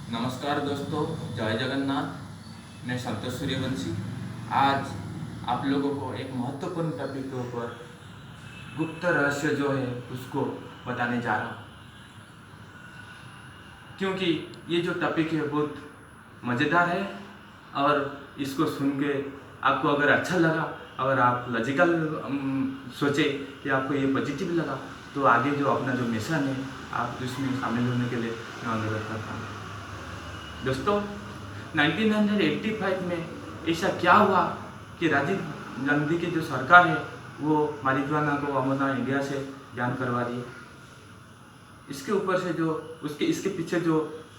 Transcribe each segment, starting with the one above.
नमस्कार दोस्तों, जय जगन्नाथ। मैं संतोष सूर्यवंशी आज आप लोगों को एक महत्वपूर्ण टॉपिक के ऊपर गुप्त रहस्य जो है उसको बताने जा रहा हूँ, क्योंकि ये जो टॉपिक है बहुत मज़ेदार है। और इसको सुन के आपको अगर अच्छा लगा, अगर आप लॉजिकल सोचे कि आपको ये पॉजिटिव लगा, तो आगे जो अपना जो मिशन है आप उसमें शामिल होने के लिए मैं अनुरोध करता हूँ। दोस्तों, 1985 में ऐसा क्या हुआ कि राजीव गांधी की जो सरकार है वो मारिजुआना को अमोना इंडिया से बैन करवा दी। इसके ऊपर से जो इसके पीछे जो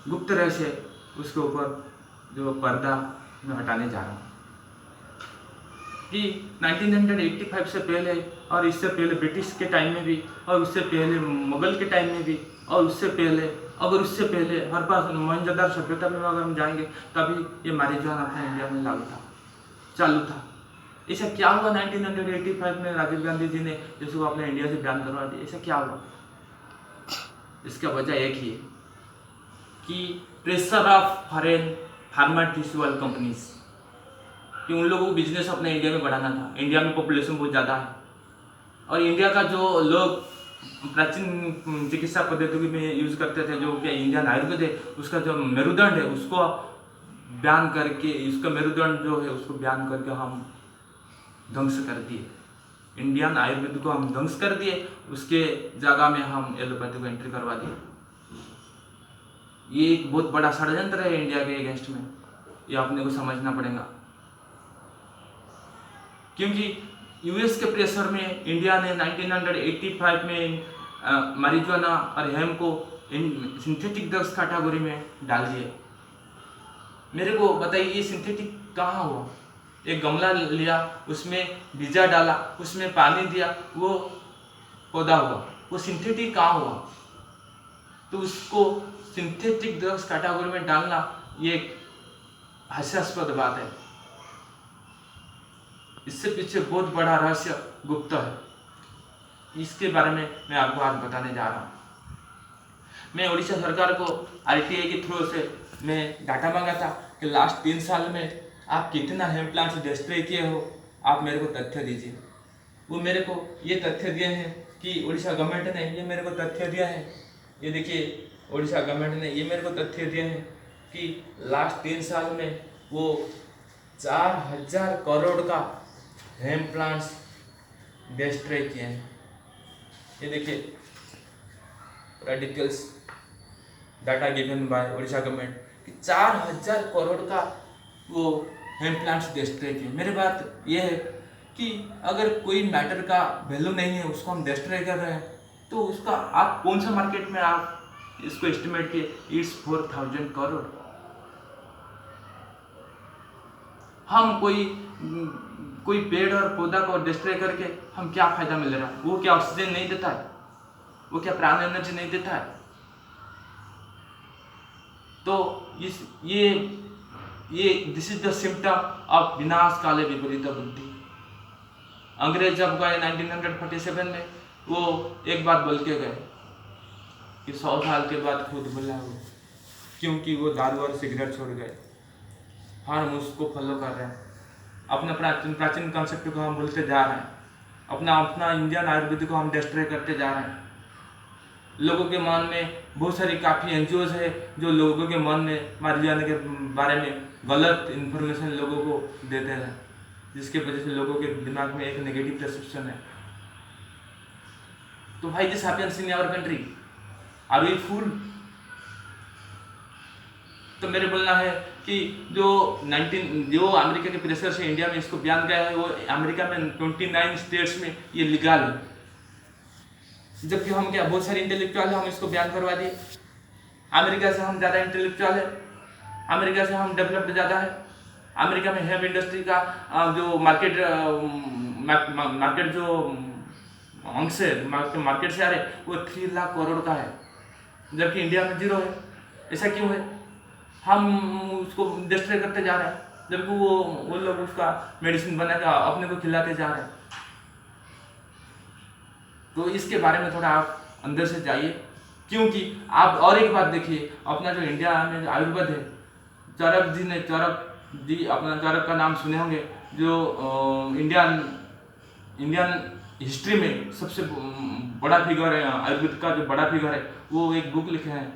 गुप्त रहस्य है उसके ऊपर जो पर्दा मैं हटाने जा रहा हूँ कि 1985 से पहले और इससे पहले ब्रिटिश के टाइम में भी, और उससे पहले मुगल के टाइम में भी, और उससे पहले हर बार मोहनजोदड़ो सभ्यता में अगर हम जाएंगे तभी ये मारिजुआना अपने इंडिया में चालू था। ऐसा क्या हुआ 1985 में राजीव गांधी जी ने इसको अपने इंडिया से बैन करवा दिया? ऐसा क्या हुआ? इसका वजह एक ही है कि pressure of foreign pharmaceutical companies, कि उन लोगों को बिजनेस अपने इंडिया में बढ़ाना था। इंडिया में पॉपुलेशन बहुत ज़्यादा है और इंडिया का जो लोग प्राचीन चिकित्सा पद्धति में यूज़ करते थे, जो कि इंडियन आयुर्वेद है, उसका जो मेरुदंड है उसको बयान करके, इसका मेरुदंड जो है उसको बयान करके हम ध्वंस कर दिए। इंडियन आयुर्वेद को हम ध्वंस कर दिए, उसके जगह में हम एलोपैथी को एंट्री करवा दिए। ये एक बहुत बड़ा षड्यंत्र है इंडिया के अगेंस्ट में, ये अपने को समझना पड़ेगा। क्योंकि यूएस के प्रेशर में इंडिया ने 1985 में मारिजुआना और हेम को सिंथेटिक ड्रग्स कैटेगरी में डाल दिया। मेरे को बताइए, ये सिंथेटिक कहाँ हुआ? एक गमला लिया, उसमें बीजा डाला, उसमें पानी दिया, वो पौधा हुआ। वो सिंथेटिक कहाँ हुआ? तो उसको सिंथेटिक ड्रग्स कैटेगरी में डालना ये एक हास्यास्पद बात है। इससे पीछे बहुत बड़ा रहस्य गुप्त है। इसके बारे में मैं आपको आज बताने जा रहा हूँ। मैं उड़ीसा सरकार को आरटीआई के थ्रू से मैं डाटा मांगा था कि लास्ट 3 साल में आप कितना हेम्प प्लांट्स डिस्ट्रॉय किए हो, आप मेरे को तथ्य दीजिए। वो मेरे को ये तथ्य दिए हैं कि उड़ीसा गवर्नमेंट ने ये मेरे को तथ्य दिया है। ये देखिए, उड़ीसा गवर्नमेंट ने ये मेरे को तथ्य दिए हैं कि लास्ट 3 साल में वो 4000 करोड़ का हेम्प प्लांट्स डिस्ट्रॉय किए हैं। ये देखिए, पूरा details data given by Orissa government कि 4000 करोड़ का वो हेम्प प्लांट्स डिस्ट्रॉय किए। मेरी बात ये है कि अगर कोई मैटर का वैल्यू नहीं है उसको हम डिस्ट्रॉय कर रहे हैं, तो उसका आप कौन सा मार्केट में आप इसको एस्टिमेट किए? इट्स 4000 करोड़। हम कोई पेड़ और पौधा को डिस्ट्रॉय करके हम क्या फायदा मिल रहा है? वो क्या ऑक्सीजन नहीं देता है? वो क्या प्राण एनर्जी नहीं देता है? तो ये this is the symptom of विनाश काले विपरीत बुद्धि। अंग्रेज जब गए 1947 में, वो एक बात बोल के गए कि 100 साल के बाद खुद भुला हो, क्योंकि वो दारू और सिगरेट छोड़ गए। हम उसको फॉलो कर रहे हैं, अपना प्राचीन कॉन्सेप्ट को हम भूलते जा रहे हैं, अपना इंडियन आयुर्वेद को हम डिस्ट्रॉय करते जा रहे हैं। लोगों के मन में बहुत सारी काफ़ी एनजीओज है जो लोगों के मन में मारिजुआना के बारे में गलत इन्फॉर्मेशन लोगों को देते हैं, जिसके वजह से लोगों के दिमाग में एक नेगेटिव परसेप्शन है। तो भाई, this happens in our country, are we fool? तो मेरे बोलना है कि जो अमेरिका के प्रेशर से इंडिया में इसको बैन किया है, वो अमेरिका में 29 स्टेट्स में ये लीगल है। जबकि हम क्या बहुत सारे इंटेलेक्चुअल है, हम इसको बयान करवा दिए। अमेरिका से हम ज़्यादा इंटेलेक्चुअल है, अमेरिका से हम डेवलप्ड ज़्यादा है। अमेरिका में हेम्प इंडस्ट्री का जो मार्केट जो अंश है, मार्केट से आ रहे वो 3 लाख करोड़ का है, जबकि इंडिया में 0 है। ऐसा क्यों है? हम उसको डिस्ट्रॉय करते जा रहे हैं, जबकि वो लोग उसका मेडिसिन बना के अपने को खिलाते जा रहे हैं। तो इसके बारे में थोड़ा आप अंदर से जाइए, क्योंकि आप और एक बात देखिए, अपना जो इंडिया में आयुर्वेद है, चरक जी अपना चरक का नाम सुने होंगे, जो इंडियन हिस्ट्री में सबसे बड़ा फिगर है, आयुर्वेद का जो बड़ा फिगर है, वो एक बुक लिखे हैं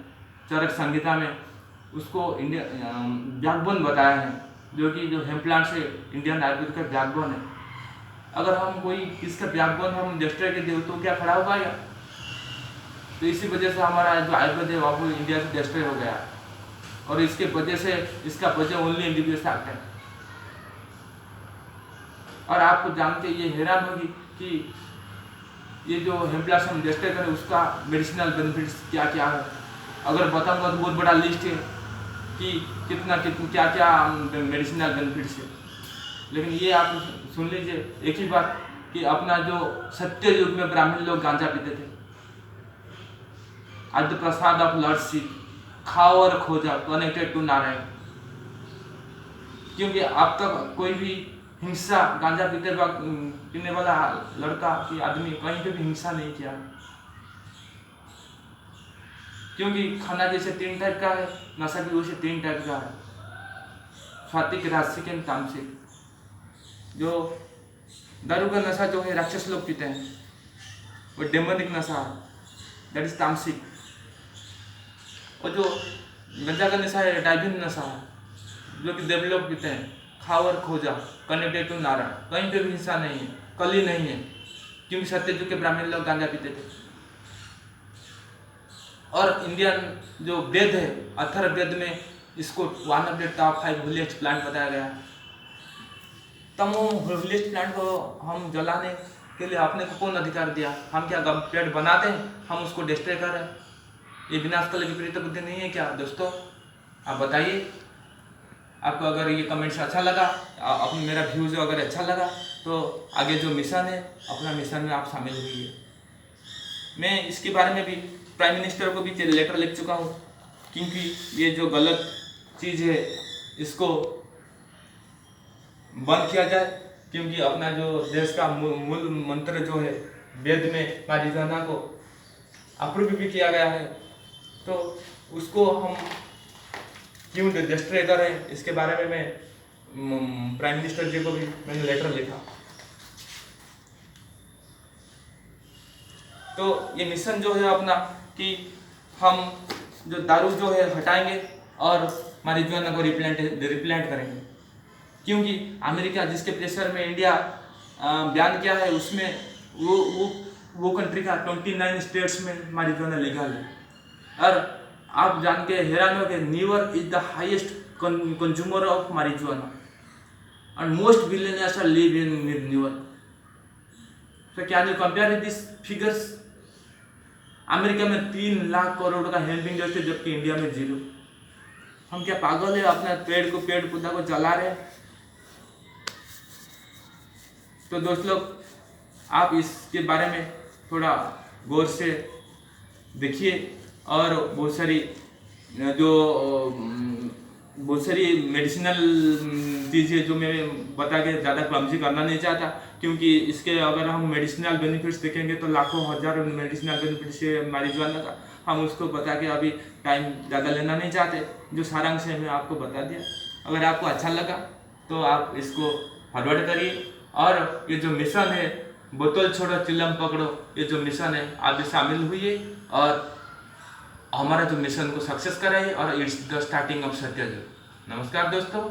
चरक संहिता में, उसको इंडिया बैकबोन बताया है, जो कि जो हेम्प्लांट से इंडियन आयुर्वेद का बैकबोन है। अगर हम कोई किसका बैकबोन हम डिस्ट्रॉय कर दे तो क्या खड़ा हो पाएगा? तो इसी वजह से हमारा जो आयुर्वेद है वो इंडिया से डिस्ट्रॉय हो गया, और इसके वजह से इसका वजह ओनली एमबीबीएस एक्ट है। और आपको जान के ये हैरान होगी कि ये जो हेम्प्लास हम डिस्ट्रॉय करें उसका मेडिसिनल बेनिफिट्स क्या क्या है। अगर बताऊंगा तो बहुत बड़ा लिस्ट है कि कितना क्या क्या मेडिसिनल बेनिफिट्स है, लेकिन ये आप सुन लीजिए एक ही बात कि अपना जो सत्य युग में ब्राह्मण लोग गांजा पीते थे, आद्य प्रसाद ऑफ लॉर्ड शिव, खाओ और खो जाओ, कनेक्टेड टू नारायण। क्योंकि अब तक कोई भी हिंसा गांजा पीने वाला लड़का कि आदमी कहीं पे भी हिंसा नहीं किया, क्योंकि खाना जैसे 3 टाइप का है, नशा भी वैसे 3 टाइप का है, सात्विक, राजसिक एंड तामसिक। जो दारू का नशा जो है राक्षस लोग पीते हैं, वो डेमोनिक नशा है, दैट इज तामसिक। और जो गंजा का नशा है डाइविन नशा है, जो कि देव लोग पीते हैं, खाओ और खो जाओ, कनेक्टेड टू नारायण, कहीं पे भी हिंसा नहीं है, कली नहीं है, क्योंकि सत्ययुग के ब्राह्मण लोग गांजा पीते थे। और इंडियन जो वेद है, अथर्ववेद में इसको 1 of the top 5 holiest plant बताया गया। तमो होलीएस्ट प्लांट को हम जलाने के लिए आपने को कौन अधिकार दिया? हम क्या पेड़ बनाते हैं, हम उसको डिस्ट्रॉय कर रहे हैं? ये विनाश काल विपरीत बुद्धि नहीं है क्या दोस्तों? आप बताइए। आपको अगर ये कमेंट्स अच्छा लगा, अपने मेरा व्यूज़ अगर अच्छा लगा, तो आगे जो मिशन है अपना मिशन में आप शामिल हुई। मैं इसके बारे में भी प्राइम मिनिस्टर को भी लेटर लिख चुका हूँ, क्योंकि ये जो गलत चीज़ है इसको बंद किया जाए, क्योंकि अपना जो देश का मूल मंत्र जो है वेद में मारिजुआना को अप्रूव भी किया गया है, तो उसको हम क्यों डिस्ट्रॉय करें, इसके बारे में मैं प्राइम मिनिस्टर जी को भी मैंने लेटर लिखा। तो ये मिशन जो है अपना कि हम जो दारू जो है हटाएंगे और मारिजुआना को रिप्लेंट करेंगे, क्योंकि अमेरिका जिसके प्रेशर में इंडिया बैन किया है, उसमें वो कंट्री का 29 स्टेट्स में मारिजुआना लीगल है। और आप जान के हैरान हो गए, New York is the highest consumer of marijuana and most billionaires are live in Newark. So can you compare these figures? America में 3 लाख करोड़ का हेल्थ इंडस्ट्री, जबकि इंडिया में 0। हम क्या पागल है? अपना पेड़ पौधा को जला रहे हैं। तो दोस्त लोग, आप इसके बारे में थोड़ा गौर से देखिए, और बहुत सारी मेडिसिनल चीज़ें जो मैं बता के ज़्यादा क्लमजी करना नहीं चाहता, क्योंकि इसके अगर हम मेडिसिनल बेनिफिट्स देखेंगे तो लाखों हज़ारों मेडिसिनल बेनिफिट्स है मारिजुआना का। हम उसको बता के अभी टाइम ज़्यादा लेना नहीं चाहते, जो सारांश है मैं आपको बता दिया। अगर आपको अच्छा लगा तो आप इसको फॉरवर्ड करिए, और ये जो मिशन है बोतल छोड़ो चिल्लम पकड़ो, ये जो मिशन है आप शामिल हुई और हमारा जो मिशन को सक्सेस कराइए, और इट्स द स्टार्टिंग ऑफ सत्ययुग। नमस्कार दोस्तों।